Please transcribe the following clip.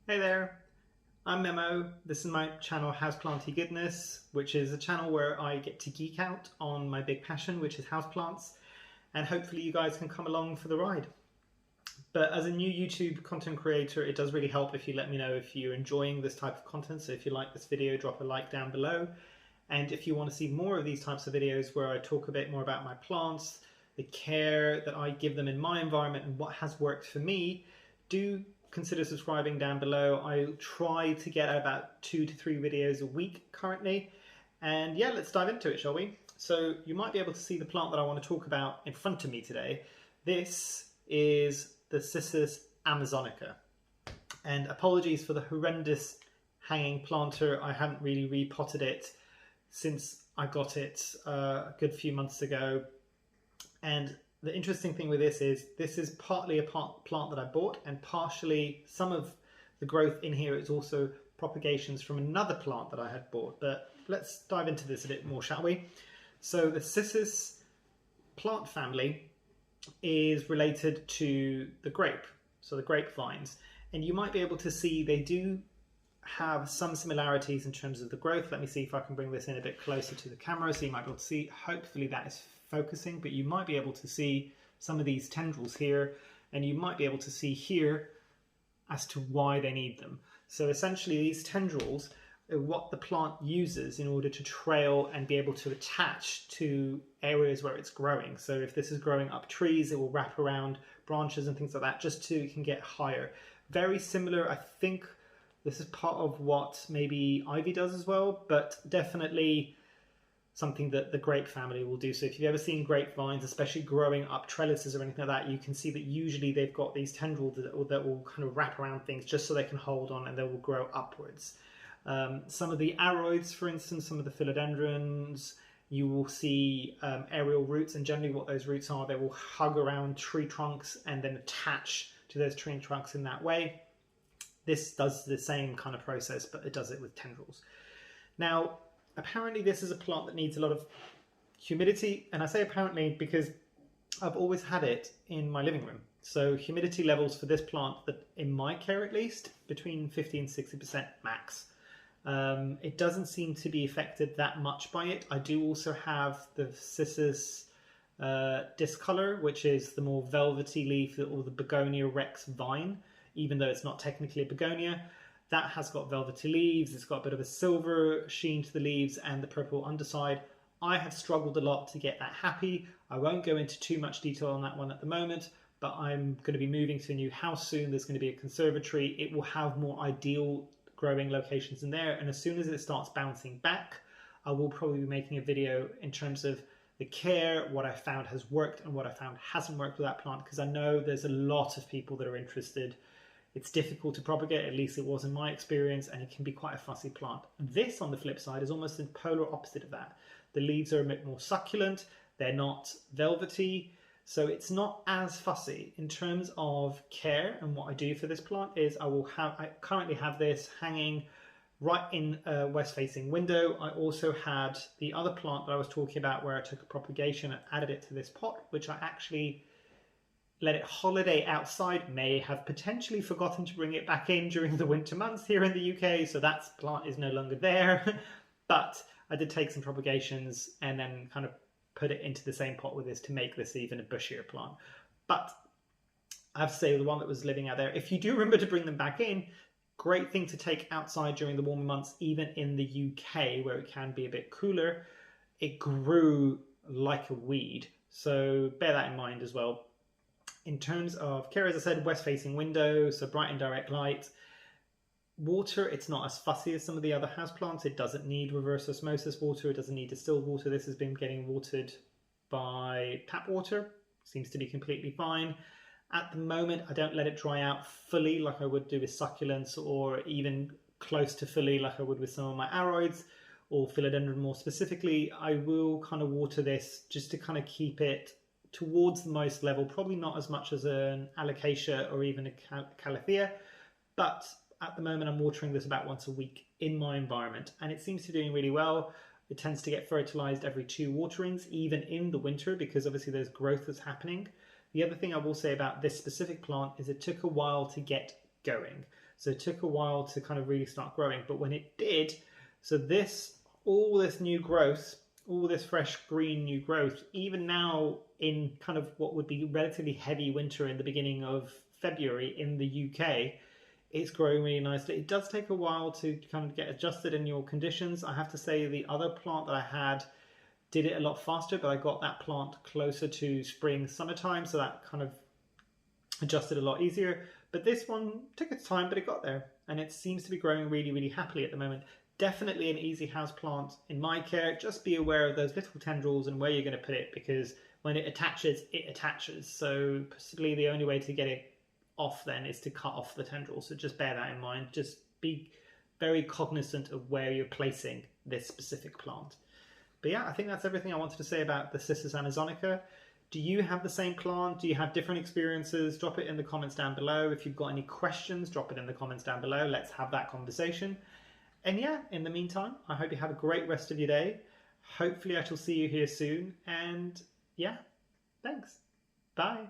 Hey there, I'm Memo. This is my channel Houseplanty Goodness, which is a channel where I get to geek out on my big passion, which is houseplants, and hopefully you guys can come along for the ride. But as a new YouTube content creator, it does really help if you let me know if you're enjoying this type of content. So if you like this video, drop a like down below. And if you want to see more of these types of videos where I talk a bit more about my plants, the care that I give them in my environment and what has worked for me, do consider subscribing down below. I try to get about 2 to 3 videos a week currently. And yeah, let's dive into it, shall we? So you might be able to see the plant that I want to talk about in front of me today. This is the Cissus amazonica. And apologies for the horrendous hanging planter. I haven't really repotted it since I got it a good few months ago. And the interesting thing with this is partly a plant that I bought, and partially some of the growth in here is also propagations from another plant that I had bought. But let's dive into this a bit more, shall we? So the Cissus plant family is related to the grape, so the grapevines. And you might be able to see they do have some similarities in terms of the growth. Let me see if I can bring this in a bit closer to the camera so you might be able to see. Hopefully that is focusing, but you might be able to see some of these tendrils here, and you might be able to see here as to why they need them. So essentially these tendrils are what the plant uses in order to trail and be able to attach to areas where it's growing. So if this is growing up trees, it will wrap around branches and things like that just so it can get higher. Very similar, I think this is part of what maybe ivy does as well, but definitely something that the grape family will do. So if you've ever seen grapevines, especially growing up trellises or anything like that, you can see that usually they've got these tendrils that will kind of wrap around things just so they can hold on and they will grow upwards. Some of the aroids, for instance, some of the philodendrons, you will see aerial roots, and generally what those roots are, they will hug around tree trunks and then attach to those tree trunks in that way. This does the same kind of process, but it does it with tendrils. Now, apparently this is a plant that needs a lot of humidity, and I say apparently because I've always had it in my living room. So humidity levels for this plant, that in my care at least, between 50 and 60% max. It doesn't seem to be affected that much by it. I do also have the Cissus discolor, which is the more velvety leaf, or the Begonia rex vine, even though it's not technically a begonia. That has got velvety leaves, it's got a bit of a silver sheen to the leaves and the purple underside. I have struggled a lot to get that happy. I won't go into too much detail on that one at the moment, but I'm going to be moving to a new house soon. There's going to be a conservatory. It will have more ideal growing locations in there, and as soon as it starts bouncing back, I will probably be making a video in terms of the care, what I found has worked and what I found hasn't worked with that plant, because I know there's a lot of people that are interested. It's difficult to propagate, at least it was in my experience, and it can be quite a fussy plant. This, on the flip side, is almost the polar opposite of that. The leaves are a bit more succulent, they're not velvety, so it's not as fussy. In terms of care and what I do for this plant is I currently have this hanging right in a west-facing window. I also had the other plant that I was talking about where I took a propagation and added it to this pot, which I actually let it holiday outside, may have potentially forgotten to bring it back in during the winter months here in the UK, so that plant is no longer there. But I did take some propagations and then kind of put it into the same pot with this to make this even a bushier plant. But I have to say, the one that was living out there, if you do remember to bring them back in, great thing to take outside during the warmer months, even in the UK where it can be a bit cooler. It grew like a weed, so bear that in mind as well. In terms of care, as I said, west-facing window, so bright and direct light. Water, it's not as fussy as some of the other houseplants. It doesn't need reverse osmosis water. It doesn't need distilled water. This has been getting watered by tap water. Seems to be completely fine. At the moment, I don't let it dry out fully like I would do with succulents, or even close to fully like I would with some of my aroids or philodendron more specifically. I will kind of water this just to kind of keep it towards the moist level, probably not as much as an alocasia or even a calathea, but at the moment I'm watering this about once a week in my environment, and it seems to be doing really well. It tends to get fertilized every 2 waterings, even in the winter, because obviously there's growth that's happening. The other thing I will say about this specific plant is it took a while to get going. So it took a while to kind of really start growing. But when it did, so all this new growth, all this fresh green new growth, even now in kind of what would be relatively heavy winter in the beginning of February in the UK, it's growing really nicely. It does take a while to kind of get adjusted in your conditions. I have to say the other plant that I had did it a lot faster, but I got that plant closer to spring, summertime, so that kind of adjusted a lot easier. But this one took its time, but it got there, and it seems to be growing really, really happily at the moment. Definitely an easy house plant in my care. Just be aware of those little tendrils and where you're going to put it, because when it attaches, it attaches. So possibly the only way to get it off then is to cut off the tendrils. So just bear that in mind. Just be very cognizant of where you're placing this specific plant. But yeah, I think that's everything I wanted to say about the Cissus amazonica. Do you have the same plant? Do you have different experiences? Drop it in the comments down below. If you've got any questions, drop it in the comments down below. Let's have that conversation. And yeah, in the meantime, I hope you have a great rest of your day. Hopefully I shall see you here soon. And yeah, thanks. Bye.